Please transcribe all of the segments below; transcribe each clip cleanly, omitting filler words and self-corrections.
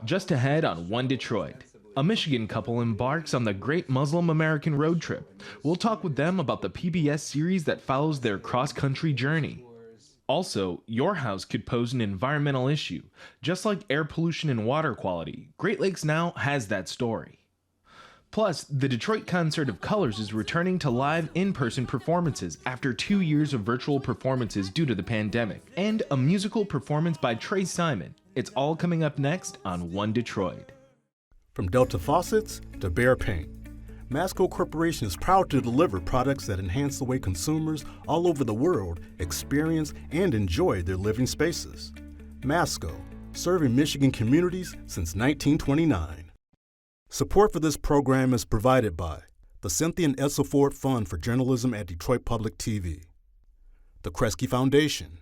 Just ahead on One Detroit, a Michigan couple embarks on the Great Muslim American Road Trip. We'll talk with them about the PBS series that follows their cross-country journey. Also, your house could pose an environmental issue. Just like air pollution and water quality, Great Lakes Now has that story. Plus, the Detroit Concert of Colors is returning to live in-person performances after 2 years of virtual performances due to the pandemic, and a musical performance by Trey Simon. It's all coming up next on One Detroit. From Delta Faucets to Behr Paint, Masco Corporation is proud to deliver products that enhance the way consumers all over the world experience and enjoy their living spaces. Masco, serving Michigan communities since 1929. Support for this program is provided by the Cynthia and Edsel Ford Fund for Journalism at Detroit Public TV, the Kresge Foundation.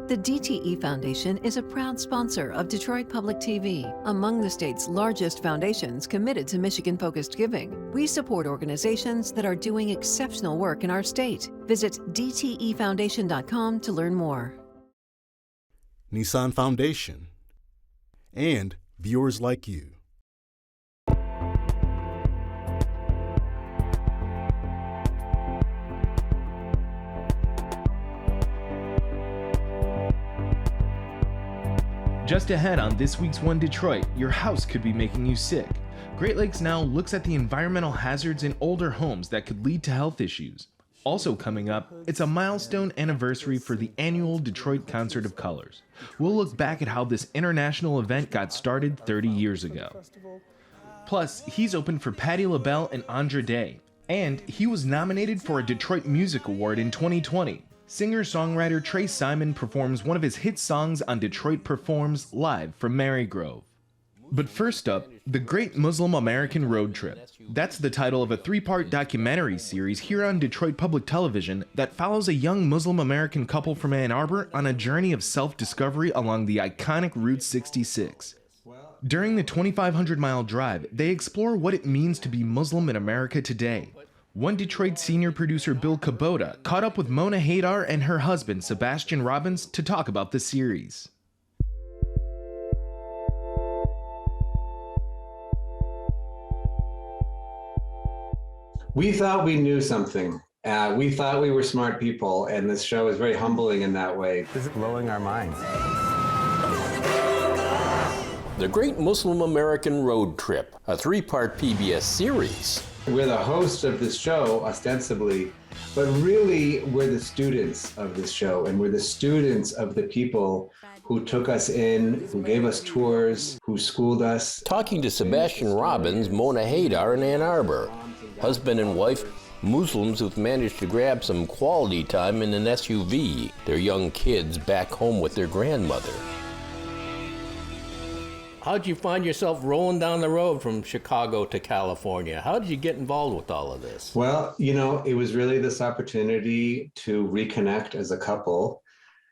The DTE Foundation is a proud sponsor of Detroit Public TV, among the state's largest foundations committed to Michigan-focused giving. We support organizations that are doing exceptional work in our state. Visit dtefoundation.com to learn more. Nissan Foundation and viewers like you. Just ahead on this week's One Detroit, your house could be making you sick. Great Lakes Now looks at the environmental hazards in older homes that could lead to health issues. Also coming up, it's a milestone anniversary for the annual Detroit Concert of Colors. We'll look back at how this international event got started 30 years ago. Plus, he's opened for Patti LaBelle and Andra Day, and he was nominated for a Detroit Music Award in 2020. Singer-songwriter Trey Simon performs one of his hit songs on Detroit Performs live from Marygrove. But first up, the Great Muslim American Road Trip. That's the title of a 3-part documentary series here on Detroit Public Television that follows a young Muslim American couple from Ann Arbor on a journey of self-discovery along the iconic Route 66. During the 2,500-mile drive, they explore what it means to be Muslim in America today. One Detroit senior producer Bill Kubota caught up with Mona Haydar and her husband Sebastian Robbins to talk about the series. We thought we knew something. We thought we were smart people, and this show is very humbling in that way. This is blowing our minds. The Great Muslim American Road Trip, a 3-part PBS series. We're the hosts of this show, ostensibly, but really we're the students of this show, and we're the students of the people who took us in, who gave us tours, who schooled us. Talking to Sebastian Robbins, Mona Haydar in Ann Arbor, husband and wife, Muslims who've managed to grab some quality time in an SUV, their young kids back home with their grandmother. How'd you find yourself rolling down the road from Chicago to California? How did you get involved with all of this? Well, it was really this opportunity to reconnect as a couple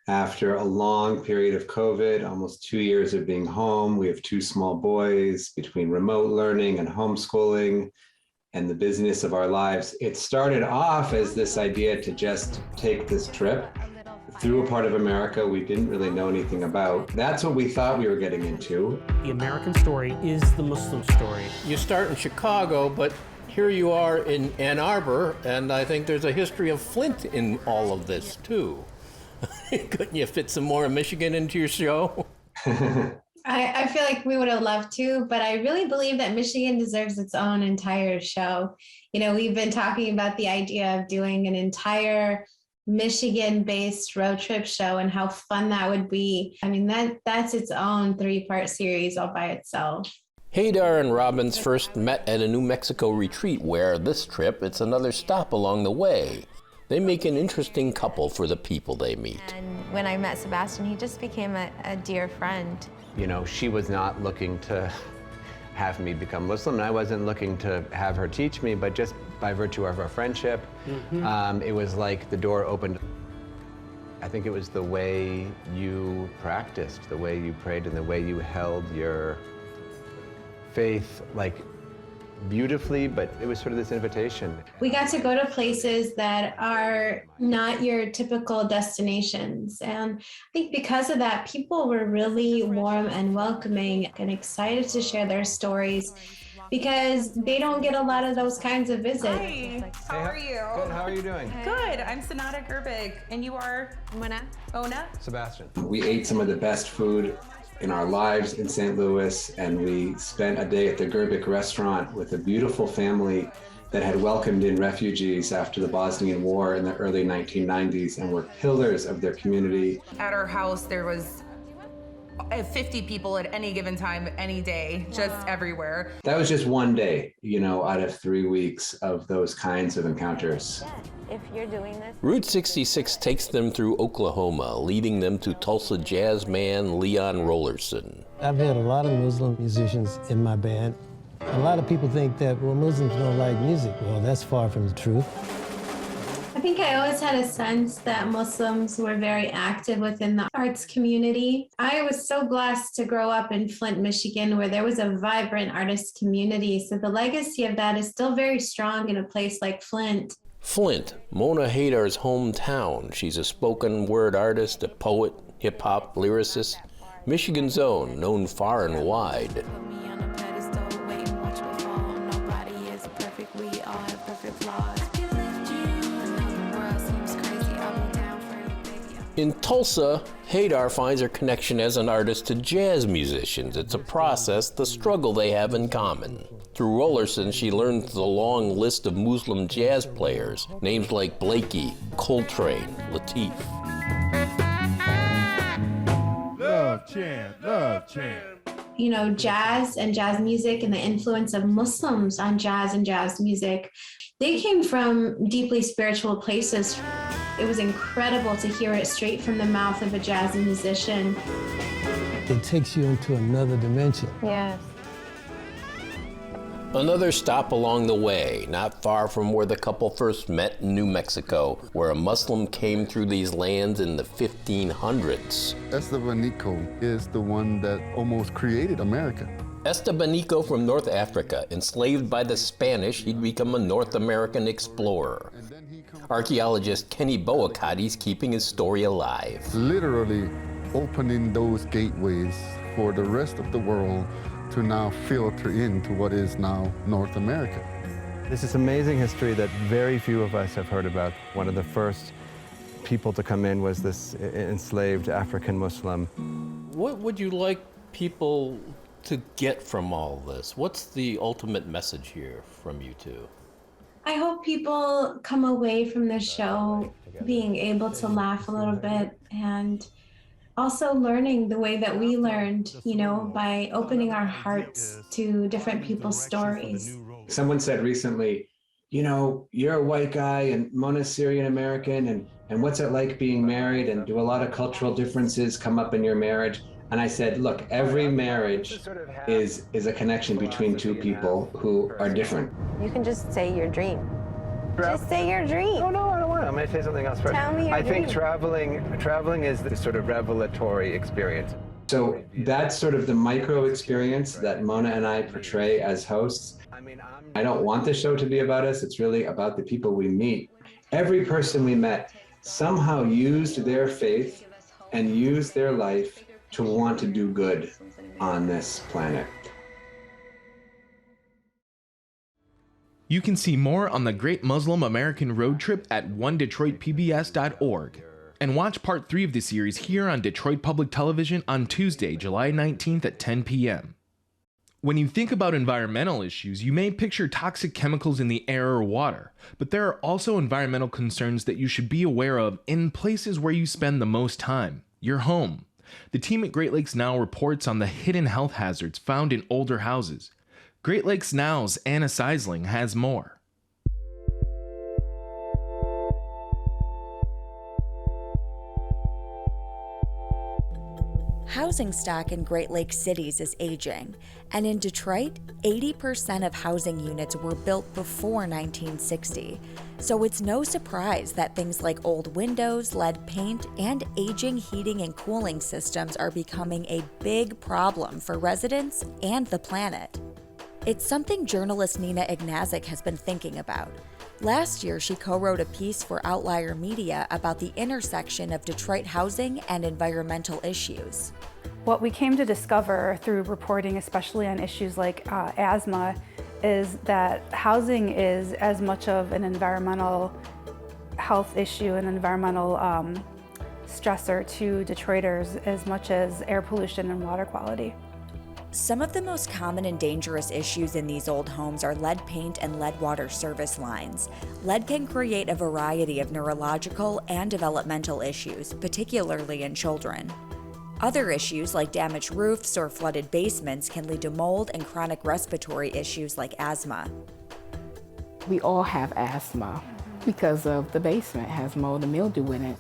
after a long period of COVID, almost 2 years of being home. We have 2 small boys. Between remote learning and homeschooling and the business of our lives, it started off as this idea to just take this trip through a part of America we didn't really know anything about. That's what we thought we were getting into. The American story is the Muslim story. You start in Chicago, but here you are in Ann Arbor, and I think there's a history of Flint in all of this, too. Couldn't you fit some more of Michigan into your show? I feel like we would have loved to, but I really believe that Michigan deserves its own entire show. We've been talking about the idea of doing an entire Michigan-based road trip show and how fun that would be. I mean, that's its own 3-part series all by itself. Haydar and Robbins first met at a New Mexico retreat where this trip, it's another stop along the way. They make an interesting couple for the people they meet. And when I met Sebastian, he just became a dear friend. She was not looking to have me become Muslim, and I wasn't looking to have her teach me, but just by virtue of our friendship, it was like the door opened. I think it was the way you practiced, the way you prayed, and the way you held your faith, like beautifully, but it was sort of this invitation. We got to go to places that are not your typical destinations. And I think because of that, people were really warm and welcoming and excited to share their stories because they don't get a lot of those kinds of visits. Hi, how are you? Good, how are you doing? Good, I'm Sonata Gerbig, and you are? Ona? Sebastian. We ate some of the best food in our lives in St. Louis, and we spent a day at the Gerbig restaurant with a beautiful family that had welcomed in refugees after the Bosnian War in the early 1990s and were pillars of their community. At our house, there was 50 people at any given time, any day, just everywhere. That was just one day, out of 3 weeks of those kinds of encounters. If you're doing this. Route 66 takes them through Oklahoma, leading them to Tulsa jazz man Leon Rollerson. I've had a lot of Muslim musicians in my band. A lot of people think that, well, Muslims don't like music. Well, that's far from the truth. I think I always had a sense that Muslims were very active within the arts community. I was so blessed to grow up in Flint, Michigan, where there was a vibrant artist community. So the legacy of that is still very strong in a place like Flint. Flint, Mona Haydar's hometown. She's a spoken word artist, a poet, hip-hop lyricist, Michigan's own, known far and wide. In Tulsa, Haydar finds her connection as an artist to jazz musicians. It's a process, the struggle they have in common. Through Rollerson, she learns the long list of Muslim jazz players, names like Blakey, Coltrane, Lateef. Love chant, love chant. Jazz and jazz music and the influence of Muslims on jazz and jazz music, they came from deeply spiritual places. It was incredible to hear it straight from the mouth of a jazz musician. It takes you into another dimension. Yes. Another stop along the way, not far from where the couple first met in New Mexico, where a Muslim came through these lands in the 1500s. Estebanico is the one that almost created America. Estebanico from North Africa, enslaved by the Spanish, he'd become a North American explorer. Archaeologist Kenny Boacotti's keeping his story alive. Literally opening those gateways for the rest of the world to now filter into what is now North America. This is amazing history that very few of us have heard about. One of the first people to come in was this enslaved African Muslim. What would you like people to get from all this? What's the ultimate message here from you two? I hope people come away from the show being able to laugh a little bit and also learning the way that we learned, by opening our hearts to different people's stories. Someone said recently, you're a white guy and Mona's Syrian American, and what's it like being married, and do a lot of cultural differences come up in your marriage? And I said, look, every marriage is a connection between two people who are different. You can just say your dream. Just say your dream. No, I don't want to. I'm going to say something else first. Tell me your dream. Traveling is the sort of revelatory experience. So that's sort of the micro experience that Mona and I portray as hosts. I don't want the show to be about us. It's really about the people we meet. Every person we met somehow used their faith and used their life to want to do good on this planet. You can see more on the Great Muslim American Road Trip at onedetroitpbs.org and watch part 3 of the series here on Detroit Public Television on Tuesday, July 19th at 10 p.m. When you think about environmental issues, you may picture toxic chemicals in the air or water, but there are also environmental concerns that you should be aware of in places where you spend the most time, your home. The team at Great Lakes Now reports on the hidden health hazards found in older houses. Great Lakes Now's Anna Seisling has more. Housing stock in Great Lakes cities is aging, and in Detroit, 80% of housing units were built before 1960. So it's no surprise that things like old windows, lead paint, and aging heating and cooling systems are becoming a big problem for residents and the planet. It's something journalist Nina Ignaczak has been thinking about. Last year, she co-wrote a piece for Outlier Media about the intersection of Detroit housing and environmental issues. What we came to discover through reporting, especially on issues like asthma, is that housing is as much of an environmental health issue, an environmental stressor to Detroiters as much as air pollution and water quality. Some of the most common and dangerous issues in these old homes are lead paint and lead water service lines. Lead can create a variety of neurological and developmental issues, particularly in children. Other issues like damaged roofs or flooded basements can lead to mold and chronic respiratory issues like asthma. We all have asthma because of the basement has mold and mildew in it.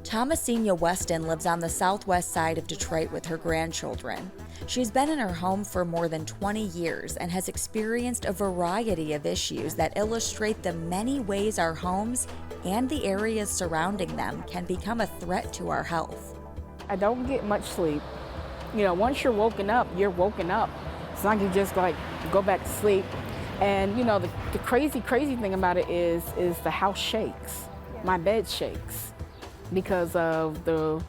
Thomasina Weston lives on the southwest side of Detroit with her grandchildren. She's been in her home for more than 20 years and has experienced a variety of issues that illustrate the many ways our homes and the areas surrounding them can become a threat to our health. I don't get much sleep. You know, once you're woken up, you're woken up. It's not like you just like go back to sleep. And you know, the crazy thing about it is the house shakes. My bed shakes because of the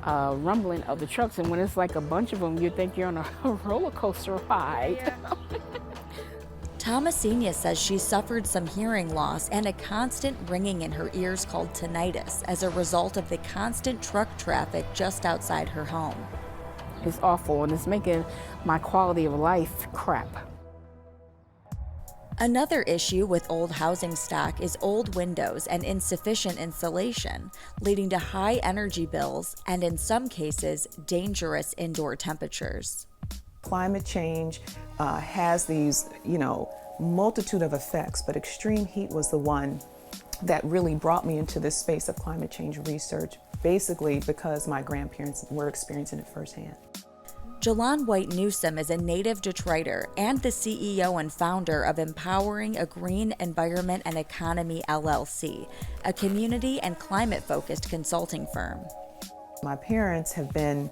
rumbling of the trucks. And when it's like a bunch of them, you think you're on a roller coaster ride. Yeah. Thomasina says she suffered some hearing loss and a constant ringing in her ears called tinnitus as a result of the constant truck traffic just outside her home. It's awful, and it's making my quality of life crap. Another issue with old housing stock is old windows and insufficient insulation, leading to high energy bills and, in some cases, dangerous indoor temperatures. Climate change has these, multitude of effects, but extreme heat was the one that really brought me into this space of climate change research, basically because my grandparents were experiencing it firsthand. Jalon White Newsom is a native Detroiter and the CEO and founder of Empowering a Green Environment and Economy LLC, a community and climate-focused consulting firm. My parents have been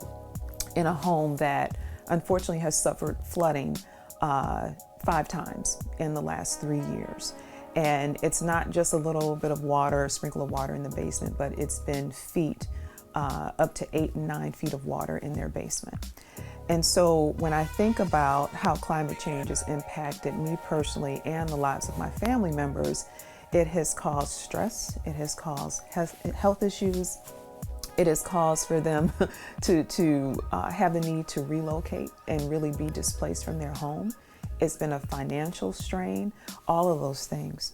in a home that unfortunately has suffered flooding 5 times in the last 3 years. And it's not just a little bit of water, a sprinkle of water in the basement, but it's been feet, up to 8 and 9 feet of water in their basement. And so when I think about how climate change has impacted me personally and the lives of my family members, it has caused stress, it has caused health issues, it has caused for them to have the need to relocate and really be displaced from their home. It's been a financial strain, all of those things.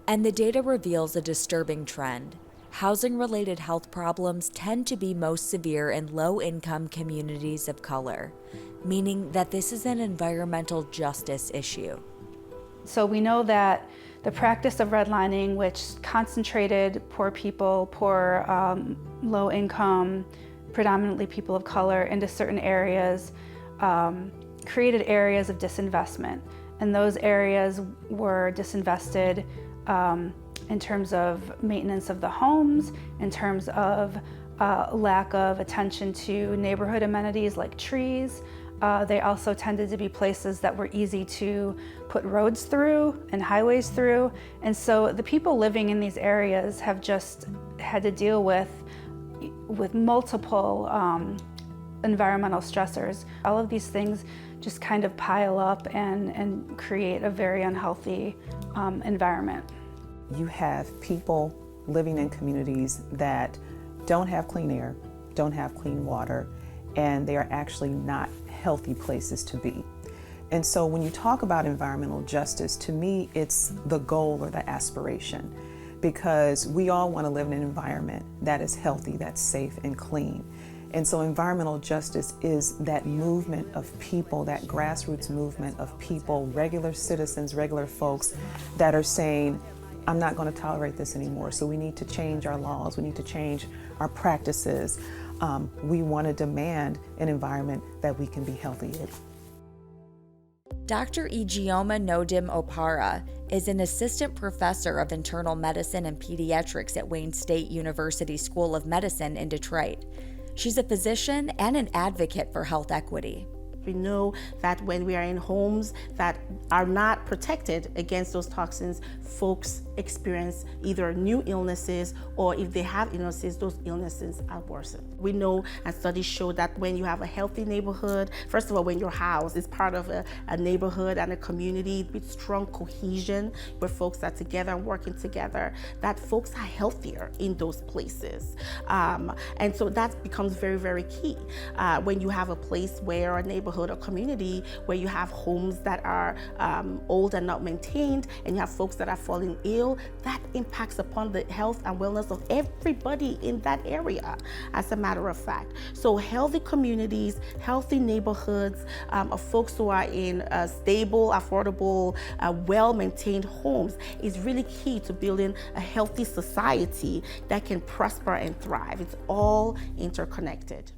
And the data reveals a disturbing trend. Housing-related health problems tend to be most severe in low-income communities of color, meaning that this is an environmental justice issue. So we know that the practice of redlining, which concentrated poor people, low-income, predominantly people of color, into certain areas, created areas of disinvestment. And those areas were disinvested in terms of maintenance of the homes, in terms of lack of attention to neighborhood amenities like trees. They also tended to be places that were easy to put roads through and highways through. And so the people living in these areas have just had to deal with multiple environmental stressors. All of these things just kind of pile up and create a very unhealthy environment. You have people living in communities that don't have clean air, don't have clean water, and they are actually not healthy places to be. And so when you talk about environmental justice, to me, it's the goal or the aspiration, because we all want to live in an environment that is healthy, that's safe and clean. And so environmental justice is that movement of people, that grassroots movement of people, regular citizens, regular folks that are saying, I'm not going to tolerate this anymore. So we need to change our laws. We need to change our practices. We want to demand an environment that we can be healthy in. Dr. Ijeoma Nodim Opara is an assistant professor of internal medicine and pediatrics at Wayne State University School of Medicine in Detroit. She's a physician and an advocate for health equity. We know that when we are in homes that are not protected against those toxins, folks experience either new illnesses, or if they have illnesses, those illnesses are worsened. We know and studies show that when you have a healthy neighborhood, first of all, when your house is part of a neighborhood and a community with strong cohesion, where folks are together and working together, that folks are healthier in those places. And so that becomes very, very key. When you have a place where a neighborhood or community where you have homes that are old and not maintained, and you have folks that are falling ill, that impacts upon the health and wellness of everybody in that area, as a matter of fact. So healthy communities, healthy neighborhoods of folks who are in stable, affordable, well-maintained homes is really key to building a healthy society that can prosper and thrive. It's all interconnected.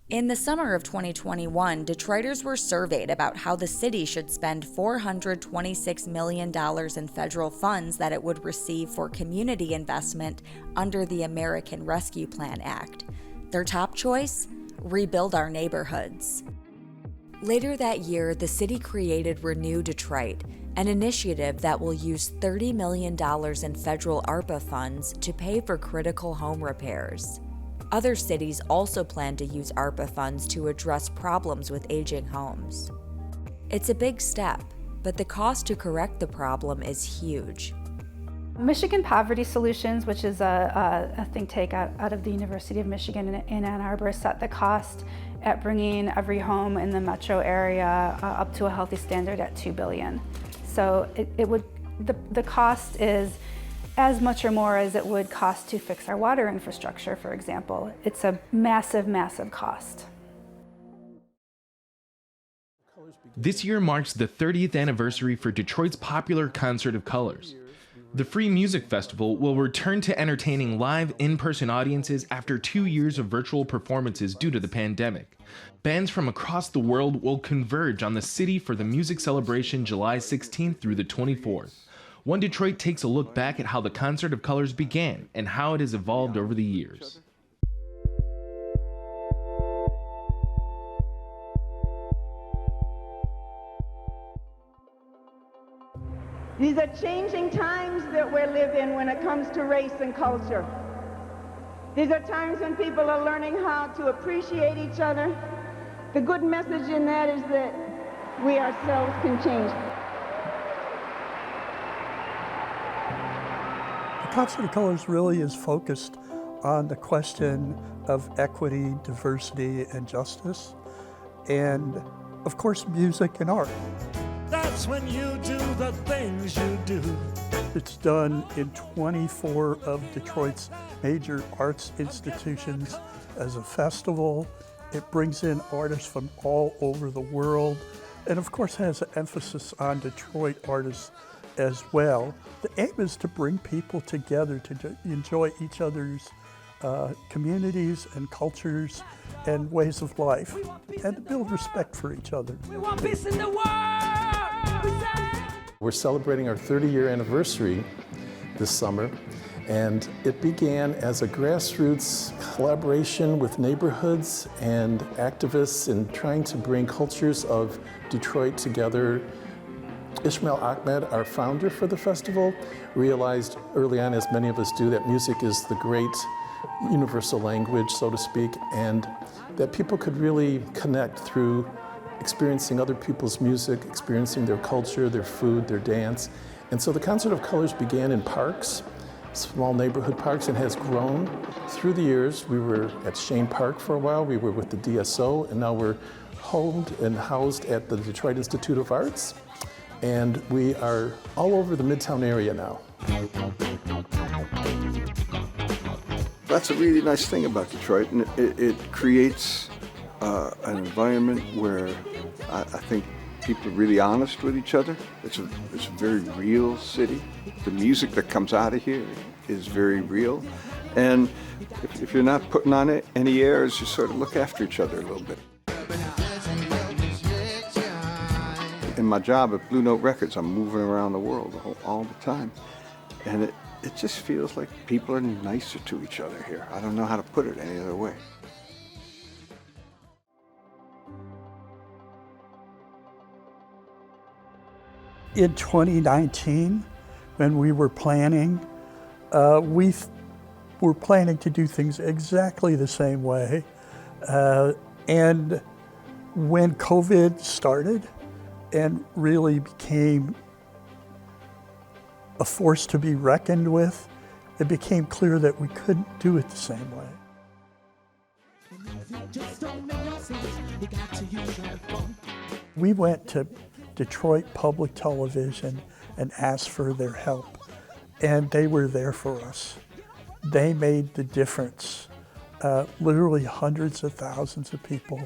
In the summer of 2021, Detroiters were surveyed about how the city should spend $426 million in federal funds that it would receive for community investment under the American Rescue Plan Act. Their top choice? Rebuild our neighborhoods. Later that year, the city created Renew Detroit, an initiative that will use $30 million in federal ARPA funds to pay for critical home repairs. Other cities also plan to use ARPA funds to address problems with aging homes. It's a big step, but the cost to correct the problem is huge. Michigan Poverty Solutions, which is a think tank out of the University of Michigan in Ann Arbor, set the cost at bringing every home in the metro area up to a healthy standard at $2 billion. So the cost is as much or more as it would cost to fix our water infrastructure, for example. It's a massive, massive cost. This year marks the 30th anniversary for Detroit's popular Concert of Colors. The Free Music Festival will return to entertaining live, in-person audiences after 2 years of virtual performances due to the pandemic. Bands from across the world will converge on the city for the music celebration July 16th through the 24th. One Detroit takes a look back at how the Concert of Colors began and how it has evolved over the years. These are changing times that we're living when it comes to race and culture. These are times when people are learning how to appreciate each other. The good message in that is that we ourselves can change. The Concert of Colors really is focused on the question of equity, diversity, and justice, and of course, music and art. That's when you do the things you do. It's done in 24 of Detroit's major arts institutions as a festival. It brings in artists from all over the world, and of course has an emphasis on Detroit artists as well. The aim is to bring people together to enjoy each other's communities and cultures and ways of life, and to build respect for each other. We want peace in the world. We're celebrating our 30-year anniversary this summer, and it began as a grassroots collaboration with neighborhoods and activists in trying to bring cultures of Detroit together. Ishmael Ahmed, our founder for the festival, realized early on, as many of us do, that music is the great universal language, so to speak, and that people could really connect through experiencing other people's music, experiencing their culture, their food, their dance. And so the Concert of Colors began in parks, small neighborhood parks, and has grown through the years. We were at Shane Park for a while, we were with the DSO, and now we're homed and housed at the Detroit Institute of Arts. And we are all over the Midtown area now. That's a really nice thing about Detroit, and it creates an environment where I think people are really honest with each other. It's a very real city. The music that comes out of here is very real. And if you're not putting on any airs, you sort of look after each other a little bit. In my job at Blue Note Records, I'm moving around the world all the time. And it just feels like people are nicer to each other here. I don't know how to put it any other way. In 2019, when we were planning, we were planning to do things exactly the same way. And when COVID started and really became a force to be reckoned with, it became clear that we couldn't do it the same way. We went to Detroit Public Television and asked for their help, and they were there for us. They made the difference. Literally hundreds of thousands of people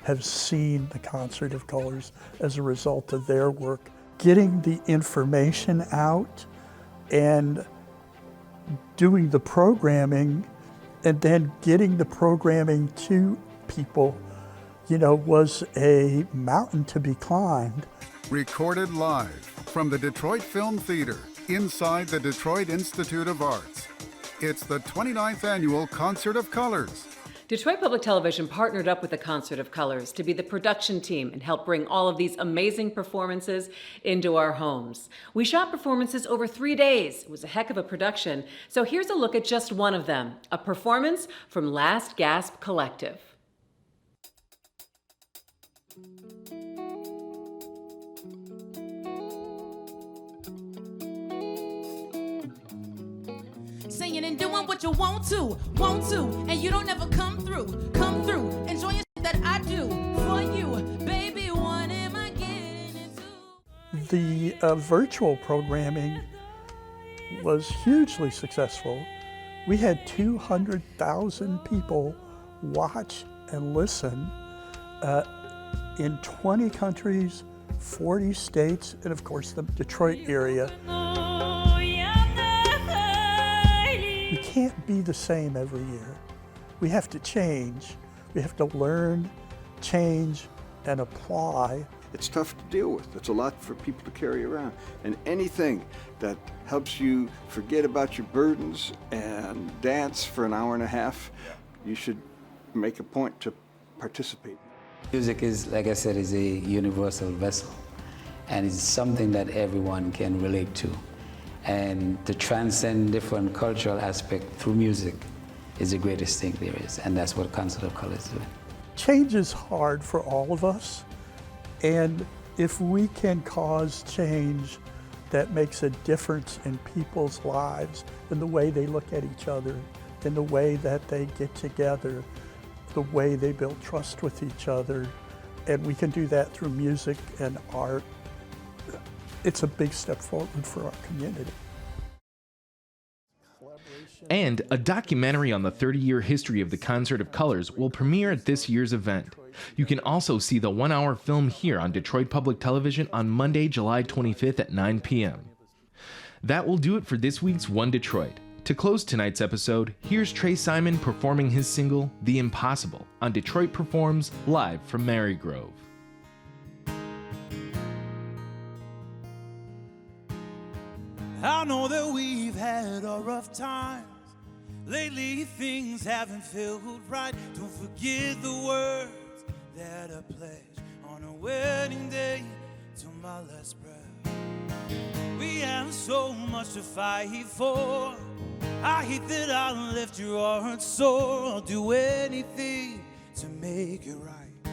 have seen the Concert of Colors as a result of their work. Getting the information out and doing the programming and then getting the programming to people, was a mountain to be climbed. Recorded live from the Detroit Film Theater inside the Detroit Institute of Arts. It's the 29th Annual Concert of Colors. Detroit Public Television partnered up with the Concert of Colors to be the production team and help bring all of these amazing performances into our homes. We shot performances over 3 days. It was a heck of a production. So here's a look at just one of them, a performance from Last Gasp Collective. Saying and doing what you want to, and you don't ever come through, enjoying that I do for you, baby, what am I getting into? The virtual programming was hugely successful. We had 200,000 people watch and listen in 20 countries, 40 states, and of course the Detroit area. We can't be the same every year. We have to change. We have to learn, change, and apply. It's tough to deal with. It's a lot for people to carry around. And anything that helps you forget about your burdens and dance for an hour and a half, you should make a point to participate. Music is, like I said, is a universal vessel, and it's something that everyone can relate to. And to transcend different cultural aspects through music is the greatest thing there is, and that's what Concert of Colors is doing. Change is hard for all of us, and if we can cause change that makes a difference in people's lives, in the way they look at each other, in the way that they get together, the way they build trust with each other, and we can do that through music and art, it's a big step forward for our community. And a documentary on the 30-year history of the Concert of Colors will premiere at this year's event. You can also see the 1-hour film here on Detroit Public Television on Monday, July 25th at 9 p.m. That will do it for this week's One Detroit. To close tonight's episode, here's Trey Simon performing his single, The Impossible, on Detroit Performs, live from Marygrove. I know that we've had our rough times. Lately things haven't felt right. Don't forget the words that I pledged on a wedding day till my last breath. We have so much to fight for. I hate that I left your heart sore. I'll do anything to make it right.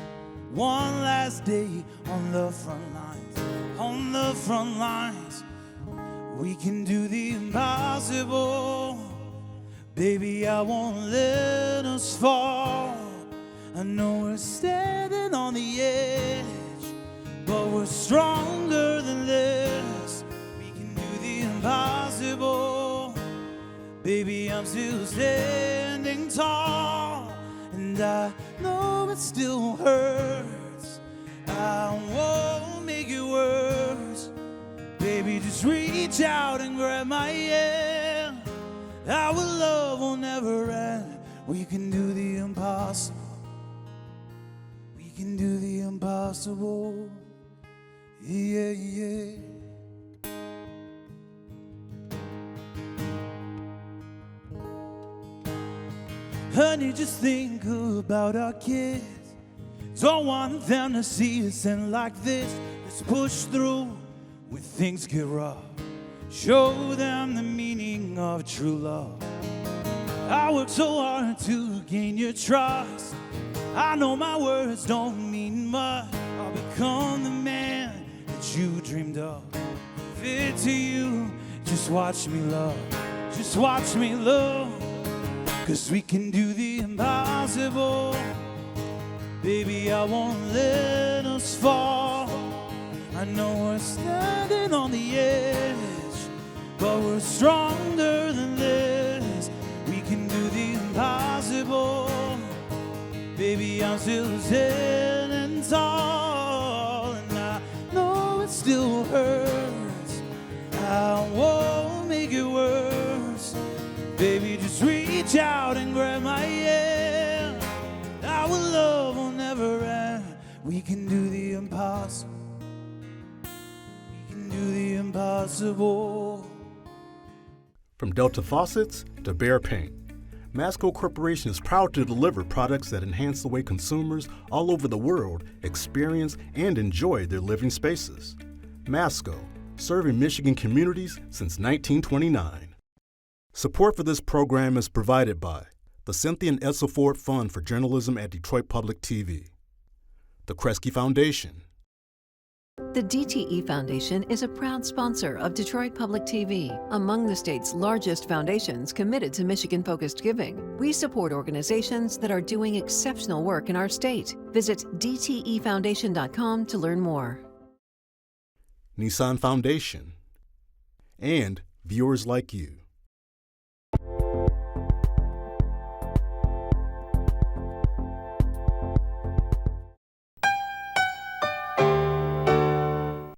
One last day on the front lines, on the front lines. We can do the impossible. Baby, I won't let us fall. I know we're standing on the edge, but we're stronger than this. We can do the impossible. Baby, I'm still standing tall, and I know it still hurts. I won't make it worse. Baby, just reach out and grab my hand. Our love will never end. We can do the impossible. We can do the impossible. Yeah, yeah. Honey, just think about our kids. Don't want them to see us end like this. Let's push through. when things get rough. Show them the meaning of true love. I worked so hard to gain your trust. I know my words don't mean much. I'll become the man that you dreamed of. Fit to you, just watch me love. Just watch me love. 'Cause we can do the impossible. Baby, I won't let us fall. I know we're standing on the edge, but we're stronger than this. We can do the impossible. Baby, I'm still standing tall, and I know it still hurts. I won't make it worse. Baby, just reach out and grab my hand. Our love will never end. We can do the impossible. We can do the impossible. From Delta Faucets to Behr Paint, Masco Corporation is proud to deliver products that enhance the way consumers all over the world experience and enjoy their living spaces. Masco, serving Michigan communities since 1929. Support for this program is provided by the Cynthia and Edsel Ford Fund for Journalism at Detroit Public TV, the Kresge Foundation. The DTE Foundation is a proud sponsor of Detroit Public TV, among the state's largest foundations committed to Michigan-focused giving. We support organizations that are doing exceptional work in our state. Visit dtefoundation.com to learn more. Nissan Foundation, and viewers like you.